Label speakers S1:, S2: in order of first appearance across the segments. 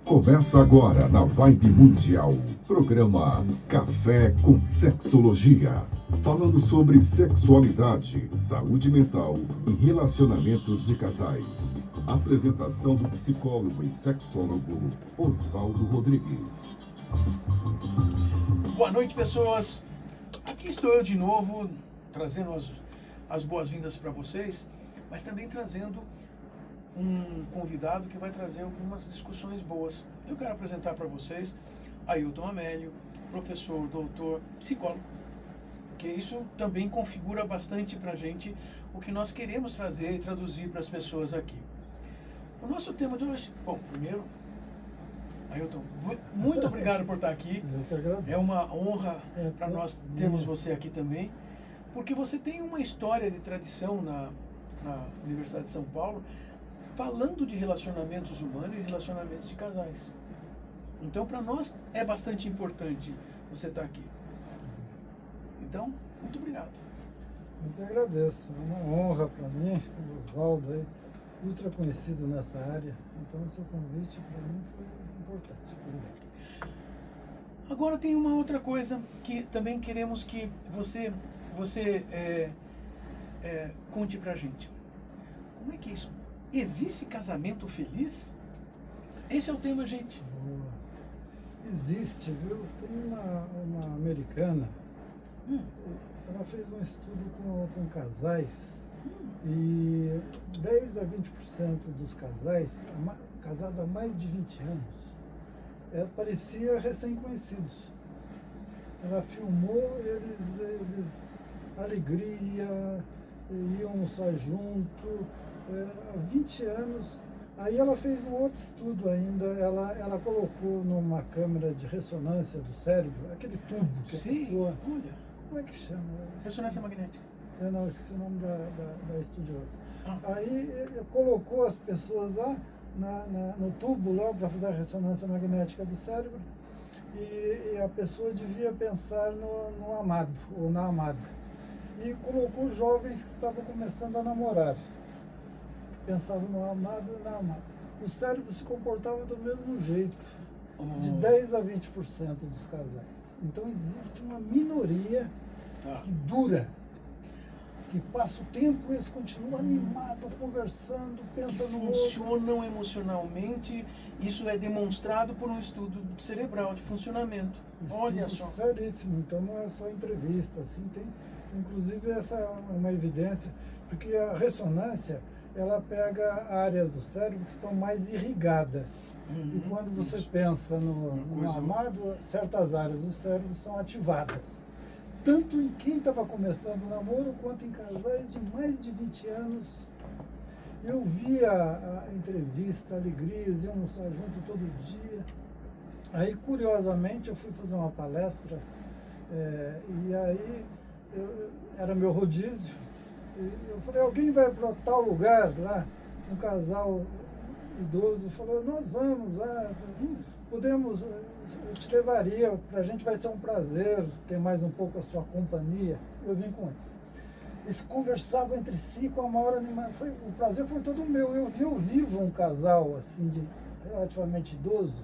S1: Começa agora na Vibe Mundial, programa Café com Sexologia, falando sobre sexualidade, saúde mental e relacionamentos de casais. Apresentação do psicólogo e sexólogo Oswaldo Rodrigues.
S2: Boa noite, pessoas. Aqui estou eu de novo, trazendo as boas-vindas para vocês, mas também trazendo um convidado que vai trazer algumas discussões boas. Eu quero apresentar para vocês Ailton Amélio, professor, doutor, psicólogo, porque isso também configura bastante para a gente o que nós queremos trazer e traduzir para as pessoas aqui. O nosso tema de hoje, bom, primeiro, Ailton, muito obrigado por estar aqui. É uma honra para nós termos você aqui também, porque você tem uma história de tradição na Universidade de São Paulo, falando de relacionamentos humanos e relacionamentos de casais. Então, para nós é bastante importante você estar aqui. Então, muito obrigado.
S3: Eu que agradeço. É uma honra para mim, o Oswaldo aí, ultra conhecido nessa área. Então, o seu convite para mim foi importante. Obrigado.
S2: Agora tem uma outra coisa que também queremos que você conte pra gente. Como é que é isso? Existe casamento feliz? Esse é o tema, gente.
S3: Boa. Existe, viu? Tem uma americana, ela fez um estudo com casais e 10 a 20% dos casais, casados há mais de 20 anos, parecia recém-conhecidos. Ela filmou eles alegria, iam almoçar junto, há 20 anos. Aí ela fez um outro estudo ainda, ela colocou numa câmera de ressonância do cérebro, aquele tubo que
S2: Sim,
S3: a pessoa...
S2: olha.
S3: Como é que chama?
S2: Ressonância magnética.
S3: Não, esqueci o nome da estudiosa.
S2: Ah.
S3: Aí colocou as pessoas lá no tubo lá para fazer a ressonância magnética do cérebro e a pessoa devia pensar no amado ou na amada. E colocou jovens que estavam começando a namorar, que pensavam no amado e na amada. O cérebro se comportava do mesmo jeito, de 10 a 20% dos casais. Então existe uma minoria que dura, que passa o tempo e eles continuam animados, conversando, pensando no outro.
S2: Funcionam emocionalmente, isso é demonstrado por um estudo cerebral de funcionamento. Olha só.
S3: Seríssimo, então não é só entrevista, assim, tem inclusive essa é uma evidência, porque a ressonância, ela pega áreas do cérebro que estão mais irrigadas. E quando você pensa no amado, certas áreas do cérebro são ativadas. Tanto em quem estava começando o namoro, quanto em casais de mais de 20 anos. Eu via a entrevista, alegrias, iam almoçar junto todo dia. Aí, curiosamente, eu fui fazer uma palestra, e aí era meu rodízio. E eu falei, alguém vai para tal lugar lá? Um casal idoso falou, nós vamos lá, podemos, eu te levaria, para a gente vai ser um prazer ter mais um pouco a sua companhia. Eu vim com eles. Eles conversavam entre si com a maior animação. O prazer foi todo meu. Eu vi ao vivo um casal assim, de relativamente idoso,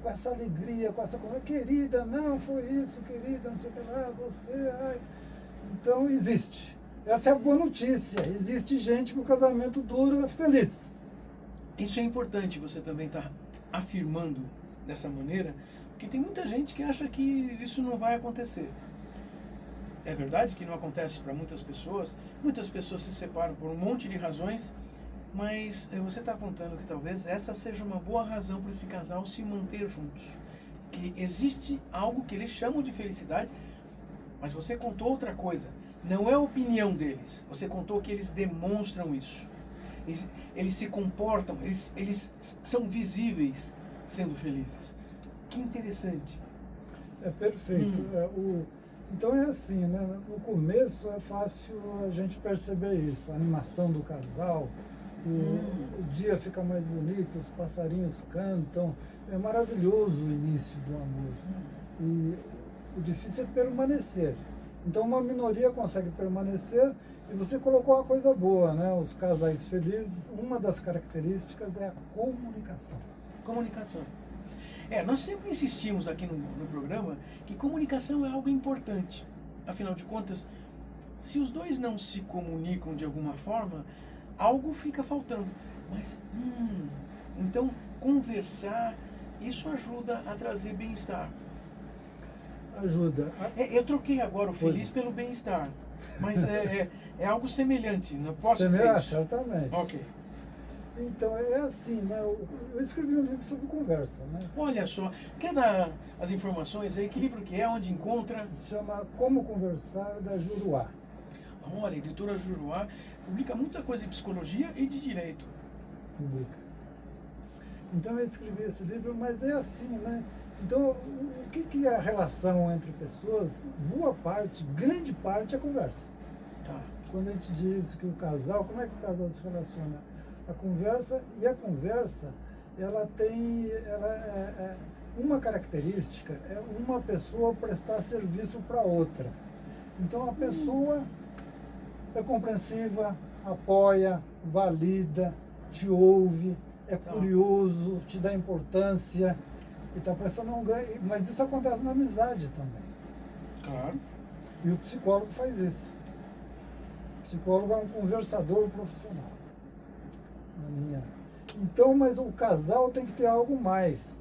S3: com essa alegria, com essa coisa, querida, não, foi isso, querida, não sei o que lá, você, ai. Então existe. Essa é a boa notícia. Existe gente que o casamento dura feliz.
S2: Isso é importante você também estar afirmando dessa maneira, porque tem muita gente que acha que isso não vai acontecer. É verdade que não acontece para muitas pessoas se separam por um monte de razões, mas você está contando que talvez essa seja uma boa razão para esse casal se manter juntos. Que existe algo que eles chamam de felicidade, mas você contou outra coisa. Não é a opinião deles. Você contou que eles demonstram isso. Eles se comportam, eles são visíveis sendo felizes. Que interessante.
S3: É perfeito. Então é assim, né? No começo é fácil a gente perceber isso. A animação do casal, o dia fica mais bonito, os passarinhos cantam. É maravilhoso o início do amor. E o difícil é permanecer. Então uma minoria consegue permanecer E você colocou uma coisa boa, né? Os casais felizes, uma das características é a comunicação.
S2: Comunicação. Nós sempre insistimos aqui no programa que comunicação é algo importante. Afinal de contas, se os dois não se comunicam de alguma forma, algo fica faltando. Mas, então, conversar, isso ajuda a trazer bem-estar.
S3: Ajuda.
S2: Eu troquei agora o feliz pelo bem-estar, mas é algo semelhante, não posso dizer isso?
S3: Certamente.
S2: Ok.
S3: Então, é assim, né? Eu escrevi um livro sobre conversa, né?
S2: Olha só, quer dar as informações aí? Que livro que é? Onde encontra?
S3: Se chama Como Conversar, da Juruá.
S2: Olha, a editora Juruá publica muita coisa de psicologia e de direito.
S3: Publica. Então eu escrevi esse livro, mas é assim, né? Então, o que é a relação entre pessoas? Boa parte, grande parte é conversa.
S2: Tá.
S3: Quando a gente diz que o casal, como é que o casal se relaciona? A conversa, ela tem, uma característica é uma pessoa prestar serviço para outra. Então a pessoa é compreensiva, apoia, valida, te ouve, é curioso, te dá importância, e está prestando um grande. Mas isso acontece na amizade também.
S2: Claro.
S3: E o psicólogo faz isso. O psicólogo é um conversador profissional. Então, mas o casal tem que ter algo mais.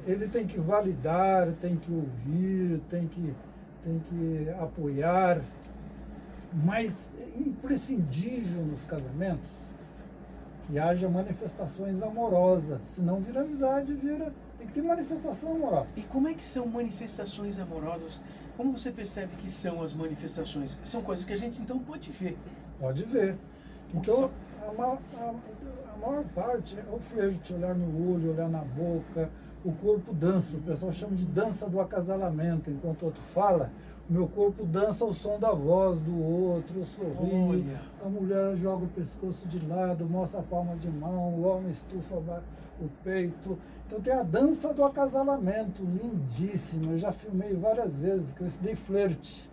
S3: Ele tem que validar, tem que ouvir, tem que apoiar. Mas é imprescindível nos casamentos que haja manifestações amorosas. Senão vira amizade, tem que ter manifestação amorosa.
S2: E como é que são manifestações amorosas? Como você percebe que são as manifestações? São coisas que a gente então pode ver.
S3: Pode ver. Então, a maior parte é o flerte, olhar no olho, olhar na boca, o corpo dança, o pessoal chama de dança do acasalamento, enquanto o outro fala, o meu corpo dança ao som da voz do outro, eu sorrio,
S2: Olha.
S3: A mulher joga o pescoço de lado, mostra a palma de mão, o homem estufa o peito. Então tem a dança do acasalamento, lindíssima, eu já filmei várias vezes, que eu estudei flerte.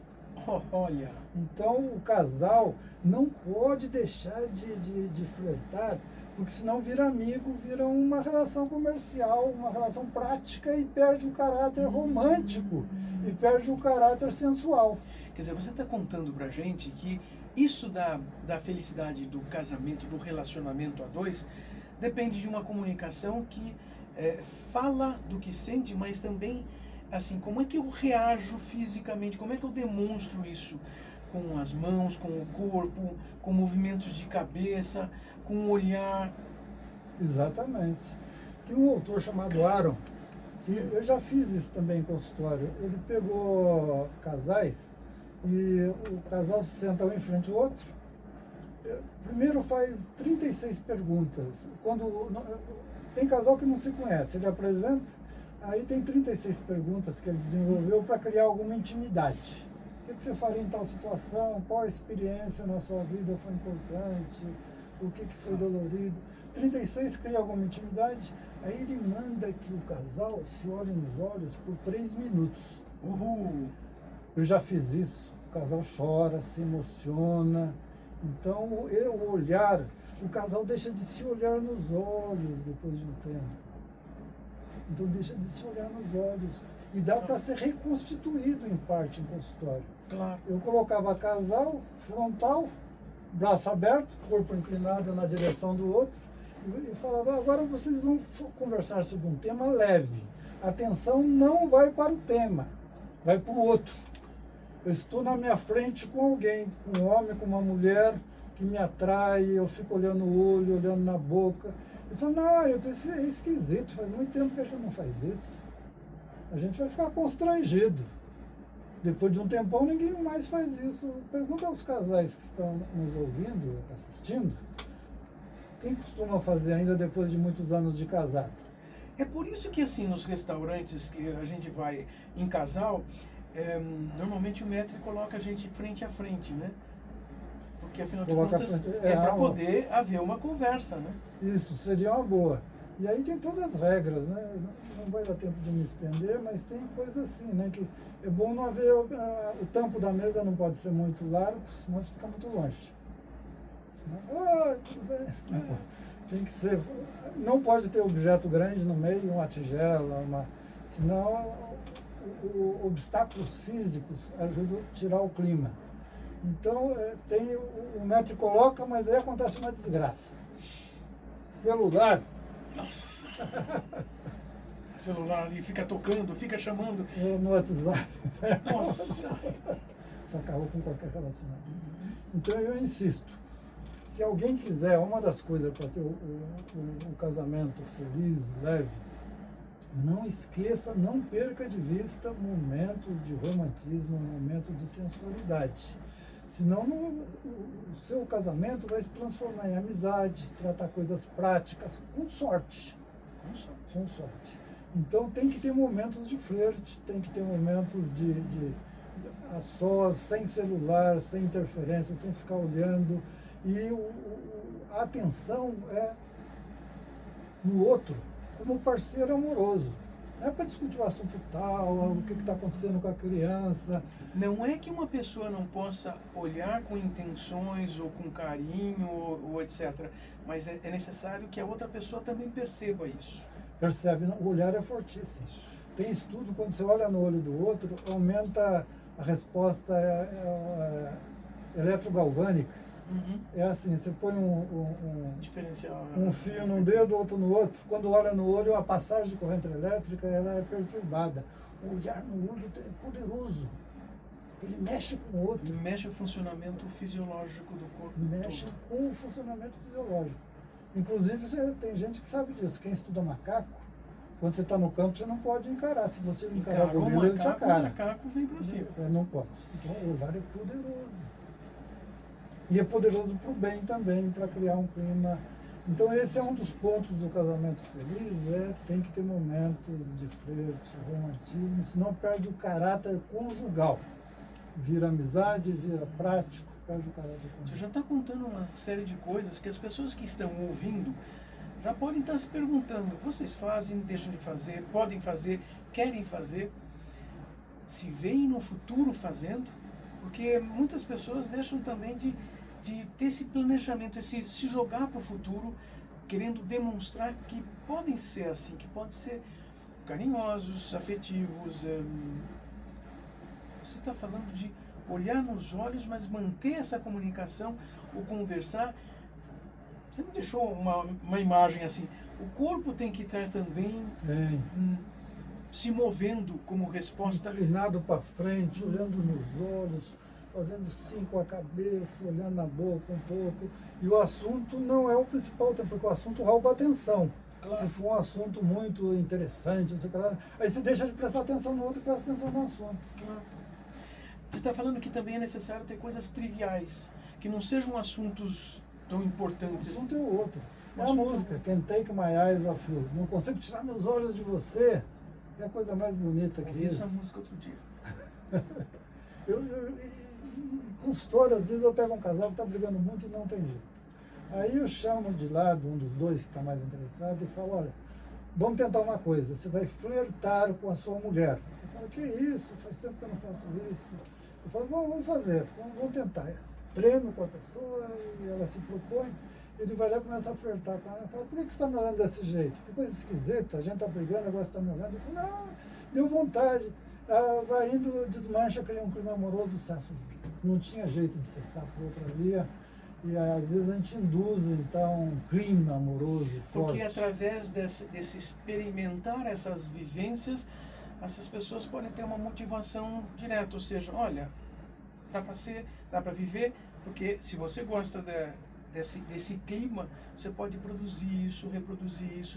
S2: Olha.
S3: Então o casal não pode deixar de flertar, porque senão vira amigo, vira uma relação comercial, uma relação prática e perde o caráter romântico e perde o caráter sensual.
S2: Quer dizer, você está contando pra gente que isso da felicidade do casamento, do relacionamento a dois, depende de uma comunicação que fala do que sente, mas também, assim, como é que eu reajo fisicamente, como é que eu demonstro isso? Com as mãos, com o corpo, com movimentos de cabeça, com o olhar.
S3: Exatamente. Tem um autor chamado Aaron, que eu já fiz isso também em consultório. Ele pegou casais e o casal se senta um em frente ao outro. Primeiro faz 36 perguntas. Tem casal que não se conhece, ele apresenta, aí tem 36 perguntas que ele desenvolveu para criar alguma intimidade. O que você faria em tal situação? Qual a experiência na sua vida foi importante? O que foi dolorido? 36 cria alguma intimidade, aí ele manda que o casal se olhe nos olhos por 3 minutos.
S2: Uhul.
S3: Eu já fiz isso, o casal chora, se emociona. Então o olhar, o casal deixa de se olhar nos olhos depois de um tempo. Então deixa de se olhar nos olhos. E dá para ser reconstituído em parte em consultório.
S2: Claro.
S3: Eu colocava casal, frontal, braço aberto, corpo inclinado na direção do outro, e falava, agora vocês vão conversar sobre um tema leve. A atenção não vai para o tema, vai para o outro. Eu estou na minha frente com alguém, com um homem, com uma mulher que me atrai, eu fico olhando o olho, olhando na boca. Eu falo, não, isso é esquisito, faz muito tempo que a gente não faz isso. A gente vai ficar constrangido. Depois de um tempão, ninguém mais faz isso. Pergunta aos casais que estão nos ouvindo, assistindo, quem costuma fazer ainda depois de muitos anos de casado?
S2: É por isso que, assim, nos restaurantes que a gente vai em casal, normalmente o maître coloca a gente frente a frente, né? Porque, afinal de contas, para poder haver uma conversa, né?
S3: Isso, seria uma boa. E aí tem todas as regras, né? Não vai dar tempo de me estender, mas tem coisas assim, né? Que é bom não haver... O tampo da mesa não pode ser muito largo, senão você fica muito longe. Oi, tudo bem? Não pode. Tem que ser, não pode ter objeto grande no meio, uma tigela, senão obstáculos físicos ajudam a tirar o clima. Então, tem o metro coloca, mas aí acontece uma desgraça. Celular.
S2: Nossa! Celular ali fica tocando, fica chamando.
S3: No WhatsApp.
S2: Nossa!
S3: Isso acabou com qualquer relacionamento. Então, eu insisto. Se alguém quiser, uma das coisas para ter o casamento feliz, leve, não esqueça, não perca de vista momentos de romantismo, momentos de sensualidade. Senão o seu casamento vai se transformar em amizade, tratar coisas práticas, com sorte. Com sorte. Então tem que ter momentos de flerte, tem que ter momentos de a sós, sem celular, sem interferência, sem ficar olhando. E a atenção é no outro, como parceiro amoroso. Não é para discutir o assunto tal, o que está acontecendo com a criança.
S2: Não é que uma pessoa não possa olhar com intenções ou com carinho ou etc. Mas é necessário que a outra pessoa também perceba isso.
S3: Percebe? O olhar é fortíssimo. Tem estudo, quando você olha no olho do outro, aumenta a resposta eletrogalvânica.
S2: Uhum.
S3: É assim, você põe
S2: Diferencial,
S3: um fio num dedo, outro no outro. Quando olha no olho, a passagem de corrente elétrica ela é perturbada. O olhar no olho é poderoso. Ele mexe com o outro.
S2: Mexe o funcionamento fisiológico do corpo.
S3: Mexe
S2: todo.
S3: com o funcionamento fisiológico. Inclusive, tem gente que sabe disso. Quem estuda macaco, quando você está no campo, você não pode encarar. Se você encarar o gorila, ele te acara.
S2: O macaco vem para cima.
S3: Não pode. Então, o olhar é poderoso. E é poderoso para o bem também, para criar um clima. Então esse é um dos pontos do casamento feliz, tem que ter momentos de flerte, romantismo, senão perde o caráter conjugal. Vira amizade, vira prático, perde o caráter conjugal.
S2: Você já está contando uma série de coisas que as pessoas que estão ouvindo já podem estar se perguntando, vocês fazem, deixam de fazer, podem fazer, querem fazer, se veem no futuro fazendo? Porque muitas pessoas deixam também de ter esse planejamento, se jogar para o futuro, querendo demonstrar que podem ser assim, que podem ser carinhosos, afetivos. Você está falando de olhar nos olhos, mas manter essa comunicação, o conversar. Você não deixou uma imagem assim. O corpo tem que estar também se movendo como resposta.
S3: Inclinado para frente, olhando nos olhos, fazendo sim com a cabeça, olhando na boca um pouco. E o assunto não é o principal, porque o assunto rouba a atenção. Claro. Se for um assunto muito interessante, aí você deixa de prestar atenção no outro e presta atenção no assunto.
S2: Claro. Você está falando que também é necessário ter coisas triviais, que não sejam assuntos tão importantes.
S3: O assunto é o outro. É a música, Can't Take My Eyes Off You. Não consigo tirar meus olhos de você. É a coisa mais bonita que isso.
S2: Eu vi essa música outro dia.
S3: Consultor, às vezes eu pego um casal que está brigando muito e não tem jeito. Aí eu chamo de lado um dos dois que está mais interessado e falo, olha, vamos tentar uma coisa, você vai flertar com a sua mulher. Eu falo, que isso? Faz tempo que eu não faço isso. Eu falo, vamos fazer, vamos tentar. Eu treino com a pessoa e ela se propõe, ele vai lá e começa a flertar com ela. Eu falo, por que você está me olhando desse jeito? Que coisa esquisita, a gente está brigando, agora você está me olhando. Eu falo, não, deu vontade. Vai indo, desmancha, cria um clima amoroso, cessa os brigas. Não tinha jeito de cessar por outra via. E às vezes a gente induz, então, um clima amoroso forte.
S2: Porque através desse experimentar essas vivências, essas pessoas podem ter uma motivação direta. Ou seja, olha, dá para viver, porque se você gosta desse clima, você pode produzir isso,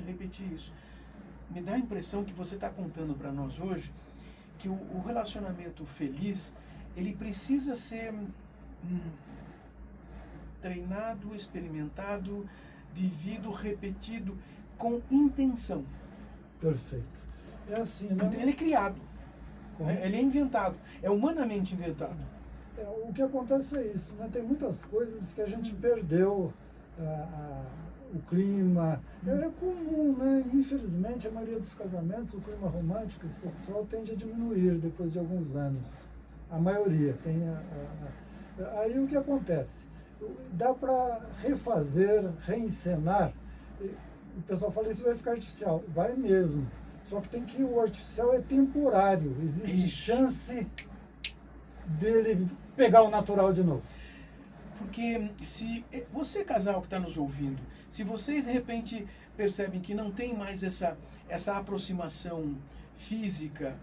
S2: repetir isso. Me dá a impressão que você está contando para nós hoje que o relacionamento feliz, ele precisa ser treinado, experimentado, vivido, repetido, com intenção.
S3: Perfeito. É assim, né?
S2: Então, ele é criado, ele é inventado, é humanamente inventado.
S3: O que acontece é isso, né? Tem muitas coisas que a gente perdeu o clima. É comum, né? Infelizmente, a maioria dos casamentos, o clima romântico e sexual tende a diminuir depois de alguns anos. A maioria tem. Aí o que acontece? dá para refazer, reencenar. O pessoal fala, isso vai ficar artificial. Vai mesmo. Só que o artificial é temporário. Existe chance dele pegar o natural de novo.
S2: Porque se você, casal que está nos ouvindo, se vocês de repente percebem que não tem mais essa aproximação física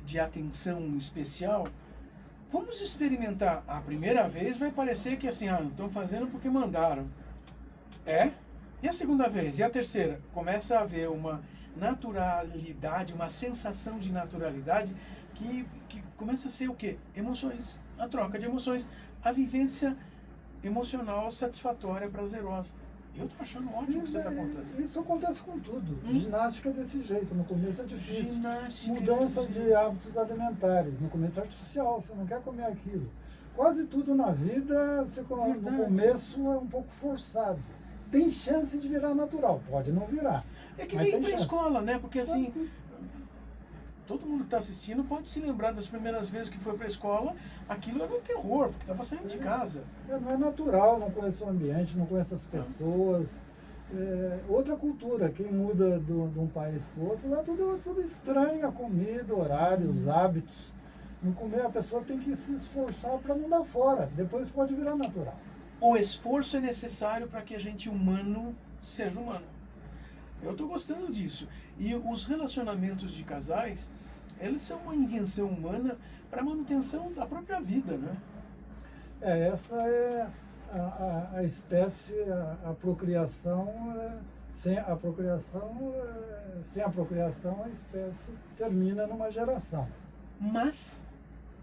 S2: de atenção especial, vamos experimentar. A primeira vez vai parecer que assim, estão fazendo porque mandaram. E a segunda vez? E a terceira? Começa a haver uma naturalidade, uma sensação de naturalidade que começa a ser o quê? Emoções. A troca de emoções. A vivência emocional satisfatória, prazerosa. Eu tô achando ótimo o que você está contando.
S3: Isso acontece com tudo. Ginástica é desse jeito. No começo é difícil.
S2: Ginástica
S3: Mudança de hábitos alimentares. No começo é artificial. Você não quer comer aquilo. Quase tudo na vida, no começo é um pouco forçado. Tem chance de virar natural. Pode não virar.
S2: É que nem pra escola, né? Porque assim, todo mundo que está assistindo pode se lembrar das primeiras vezes que foi para a escola, aquilo era um terror, porque estava saindo de casa.
S3: Não é natural, não conhece o ambiente, não conhece as pessoas. Outra cultura, quem muda de um país para o outro, lá tudo estranho, a comida, o horário, os hábitos. No começo a pessoa tem que se esforçar para não dar fora, depois pode virar natural.
S2: O esforço é necessário para que a gente humano seja humano. Eu estou gostando disso. E os relacionamentos de casais, eles são uma invenção humana para a manutenção da própria vida, né?
S3: Essa é a espécie, a procriação, sem a procriação, a espécie termina numa geração.
S2: Mas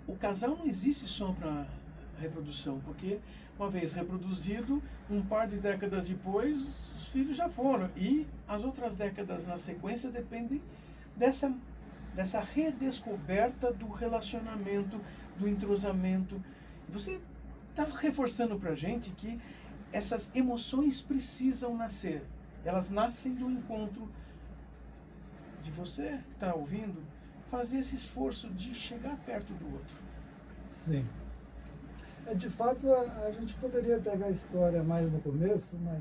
S2: o casal não existe só para reprodução, porque uma vez reproduzido, um par de décadas depois, os filhos já foram. E as outras décadas na sequência dependem dessa redescoberta do relacionamento, do entrosamento. Você está reforçando para a gente que essas emoções precisam nascer. Elas nascem do encontro de você que está ouvindo, fazer esse esforço de chegar perto do outro.
S3: Sim. De fato, a gente poderia pegar a história mais no começo, mas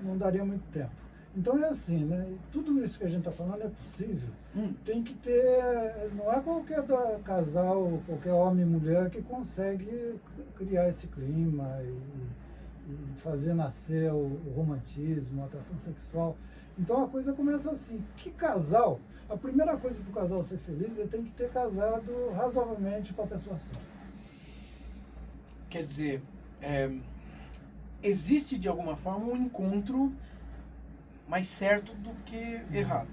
S3: não daria muito tempo. Então é assim, né? Tudo isso que a gente está falando é possível. Tem que ter, não é qualquer casal, qualquer homem e mulher que consegue criar esse clima e fazer nascer o romantismo, a atração sexual. Então a coisa começa assim. Que casal? A primeira coisa para o casal ser feliz, ele tem que ter casado razoavelmente com a pessoa certa.
S2: Quer dizer, existe de alguma forma um encontro mais certo do que errado.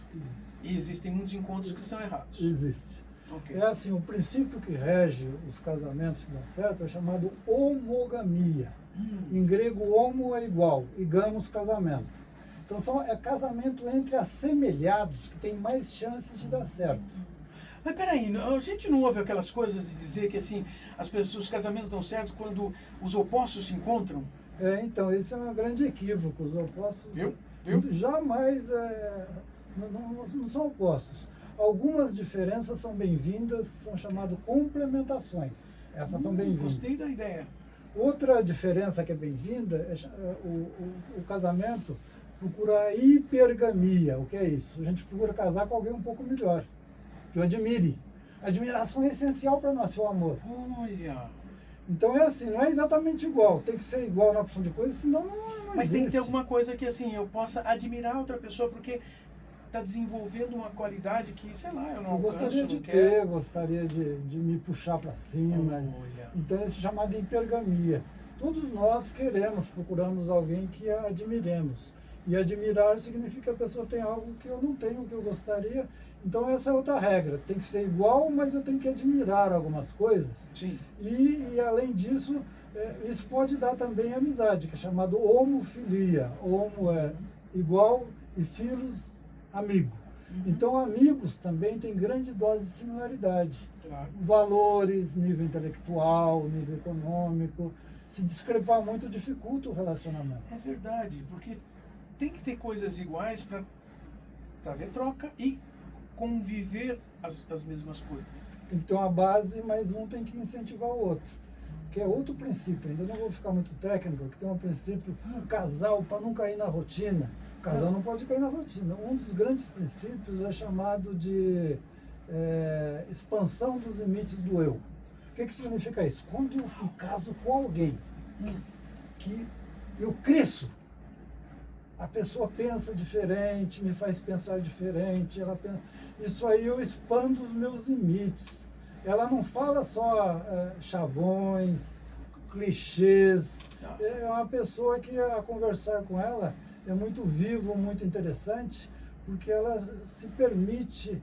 S2: E existem muitos encontros que são errados.
S3: Existe.
S2: Okay.
S3: É assim, o princípio que rege os casamentos que dão certo é chamado homogamia. Em grego, homo é igual, e gamos, casamento. Então é casamento entre assemelhados que tem mais chances de dar certo.
S2: Mas peraí, a gente não ouve aquelas coisas de dizer que assim, os casamentos dão certo quando os opostos se encontram?
S3: Então, esse é um grande equívoco. Os opostos
S2: Viu?
S3: jamais não são opostos. Algumas diferenças são bem-vindas, são chamadas complementações. Essas são bem-vindas.
S2: Gostei da ideia.
S3: Outra diferença que é bem-vinda é o casamento procura a hipergamia. O que é isso? A gente procura casar com alguém um pouco melhor, que eu admire. Admiração é essencial para nascer o amor.
S2: Olha!
S3: Então é assim, não é exatamente igual. Tem que ser igual na opção de coisas, senão não
S2: Mas
S3: existe.
S2: tem que ter alguma coisa que assim, eu possa admirar outra pessoa, porque está desenvolvendo uma qualidade que, sei lá, eu não alcanço,
S3: gostaria de
S2: não
S3: ter,
S2: quero.
S3: gostaria de me puxar para cima.
S2: Olha.
S3: Então isso é chamado de hipergamia. Todos nós procuramos alguém que a admiremos. E admirar significa que a pessoa tem algo que eu não tenho, que eu gostaria. Então essa é outra regra. Tem que ser igual, mas eu tenho que admirar algumas coisas.
S2: Sim.
S3: E além disso, isso pode dar também amizade, que é chamado homofilia. Homo é igual e filos, amigo. Então amigos também têm grande dose de similaridade.
S2: Claro.
S3: Valores, nível intelectual, nível econômico. Se discrepar muito, dificulta o relacionamento.
S2: É verdade, porque tem que ter coisas iguais para haver troca e conviver as mesmas coisas.
S3: Então a base, mais um tem que incentivar o outro. que é outro princípio. Ainda não vou ficar muito técnico, que tem um princípio, casal, para não cair na rotina. O casal não pode cair na rotina. Um dos grandes princípios é chamado de expansão dos limites do eu. O que significa isso? Quando eu caso com alguém que eu cresço, a pessoa pensa diferente, me faz pensar diferente, isso aí eu expando os meus limites. Ela não fala só chavões, clichês, é uma pessoa que a conversar com ela é muito vivo, muito interessante, porque ela se permite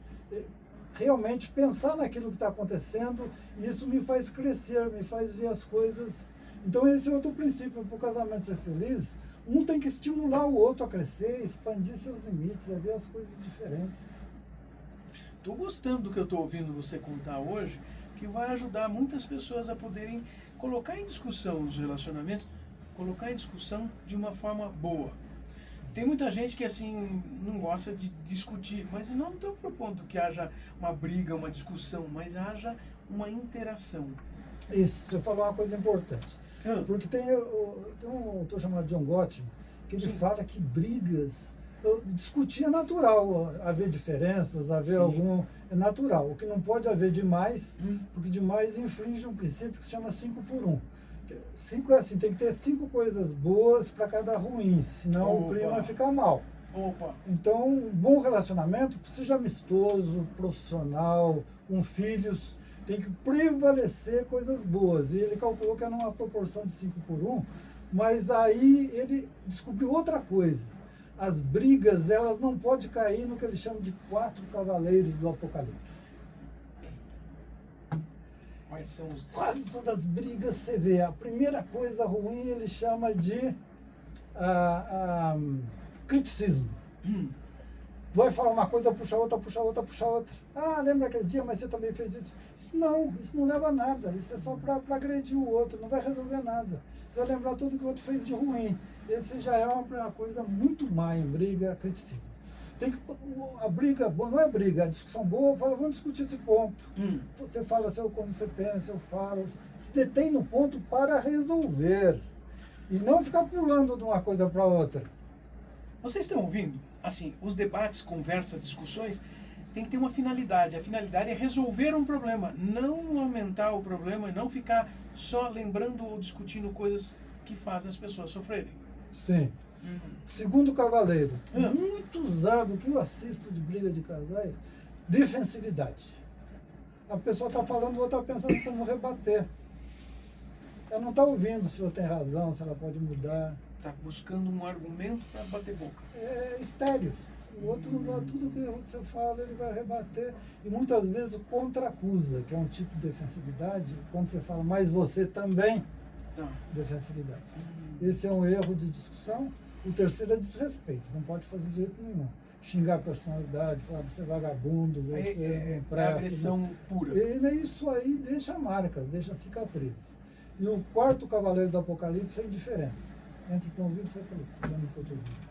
S3: realmente pensar naquilo que está acontecendo, e isso me faz crescer, me faz ver as coisas. Então esse é outro princípio. Para o casamento ser feliz, um tem que estimular o outro a crescer, expandir seus limites, a ver as coisas diferentes.
S2: Estou gostando do que eu estou ouvindo você contar hoje, que vai ajudar muitas pessoas a poderem colocar em discussão os relacionamentos, colocar em discussão de uma forma boa. Tem muita gente que assim não gosta de discutir, mas não estou propondo que haja uma briga, uma discussão, mas haja uma interação.
S3: Isso, você falou uma coisa importante. Porque tem um autor chamado John Gottman, que ele fala que brigas, discutir é natural, haver diferenças, haver é natural. O que não pode haver demais, porque demais infringe um princípio que se chama 5 por 1. 5 é assim, tem que ter 5 coisas boas para cada ruim, senão o clima fica mal. Então, um bom relacionamento, seja amistoso, profissional, com filhos, tem que prevalecer coisas boas. E ele calculou que era numa proporção de 5 por 1, mas aí ele descobriu outra coisa. As brigas, elas não podem cair no que ele chama de 4 cavaleiros do Apocalipse.
S2: Quais são os...
S3: Quase todas as brigas você vê. A primeira coisa ruim ele chama de criticismo. Vai falar uma coisa, puxa outra, puxa outra, puxa outra. Ah, lembra aquele dia, mas você também fez isso. Isso não leva a nada. Isso é só para agredir o outro, não vai resolver nada. Você vai lembrar tudo que o outro fez de ruim. Esse já é uma coisa muito má em briga, criticismo. A briga boa, não é briga, a discussão boa, fala, vamos discutir esse ponto. Você fala como você pensa, eu falo. Se detém no ponto para resolver. E não ficar pulando de uma coisa para outra.
S2: Vocês estão ouvindo? Assim, os debates, conversas, discussões, tem que ter uma finalidade. A finalidade é resolver um problema, não aumentar o problema e não ficar só lembrando ou discutindo coisas que fazem as pessoas sofrerem.
S3: Sim. Segundo cavaleiro, muito usado, que eu assisto de briga de casais, defensividade. A pessoa está falando, o outro está pensando como rebater. Ela não está ouvindo se ela tem razão, se ela pode mudar.
S2: Está buscando um argumento para bater boca.
S3: É estéreo. O outro não vai, tudo que você fala, ele vai rebater. E muitas vezes o contra-acusa, que é um tipo de defensividade, quando você fala, mas você também, defensividade. Esse é um erro de discussão. O terceiro é desrespeito, não pode fazer de jeito nenhum. Xingar a personalidade, falar você é vagabundo, você não presta.
S2: Agressão pura.
S3: E isso aí deixa marcas, deixa cicatrizes. E o quarto cavaleiro do Apocalipse é indiferença. Entre com o ouvido e sai pelo outro. Já não estou te ouvindo.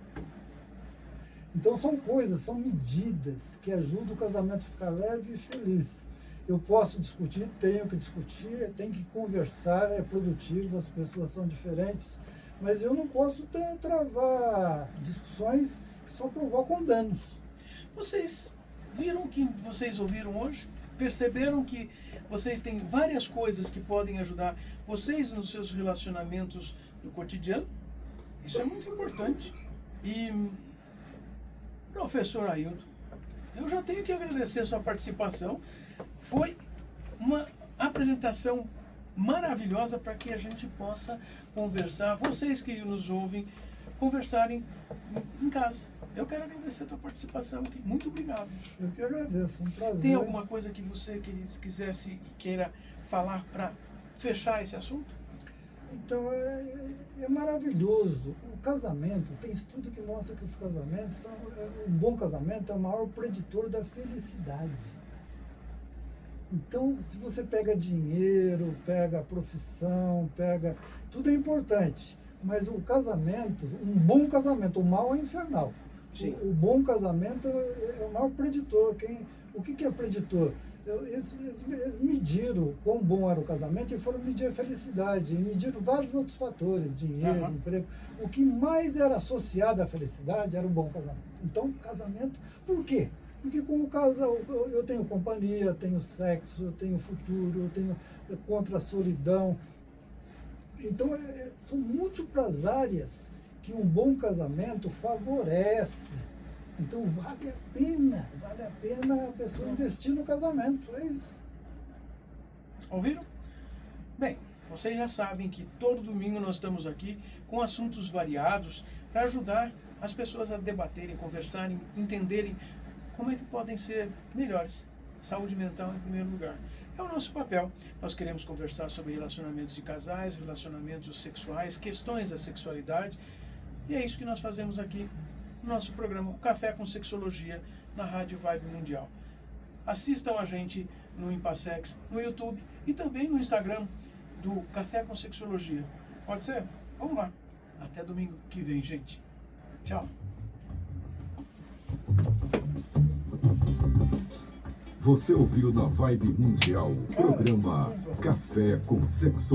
S3: Então são coisas, são medidas que ajudam o casamento a ficar leve e feliz. Eu posso discutir, tenho que discutir, tenho que conversar, é produtivo, as pessoas são diferentes, mas eu não posso travar discussões que só provocam danos.
S2: Vocês viram o que vocês ouviram hoje? Perceberam que vocês têm várias coisas que podem ajudar vocês nos seus relacionamentos no cotidiano? Isso é muito importante. E, professor Ailton, eu já tenho que agradecer a sua participação. Foi uma apresentação maravilhosa para que a gente possa conversar, vocês que nos ouvem, conversarem em casa. Eu quero agradecer a tua participação aqui. Muito obrigado.
S3: Eu que agradeço, um prazer.
S2: Tem alguma coisa que você quisesse e queira falar para fechar esse assunto?
S3: Então, é maravilhoso. O casamento, tem estudo que mostra que os casamentos são... Um bom casamento é o maior preditor da felicidade. Então, se você pega dinheiro, pega profissão, tudo é importante. Mas o casamento, um bom casamento, o mal é infernal. O bom casamento é o maior preditor. O que é preditor? Eles mediram quão bom era o casamento e foram medir a felicidade, e mediram vários outros fatores, dinheiro,
S2: Aham.
S3: emprego. O que mais era associado à felicidade era um bom casamento. Então, casamento, por quê? Porque com o casal eu tenho companhia, eu tenho sexo, eu tenho futuro, eu tenho contra a solidão. Então, são múltiplas áreas que um bom casamento favorece. Então, vale a pena a pessoa investir no casamento, é isso.
S2: Ouviram? Bem, vocês já sabem que todo domingo nós estamos aqui com assuntos variados para ajudar as pessoas a debaterem, conversarem, entenderem como é que podem ser melhores. Saúde mental em primeiro lugar. É o nosso papel. Nós queremos conversar sobre relacionamentos de casais, relacionamentos sexuais, questões da sexualidade. E é isso que nós fazemos aqui no nosso programa Café com Sexologia na Rádio Vibe Mundial. Assistam a gente no Impassex, no YouTube e também no Instagram do Café com Sexologia. Pode ser? Vamos lá. Até domingo que vem, gente. Tchau.
S1: Você ouviu na Vibe Mundial, programa Café com Sexologia.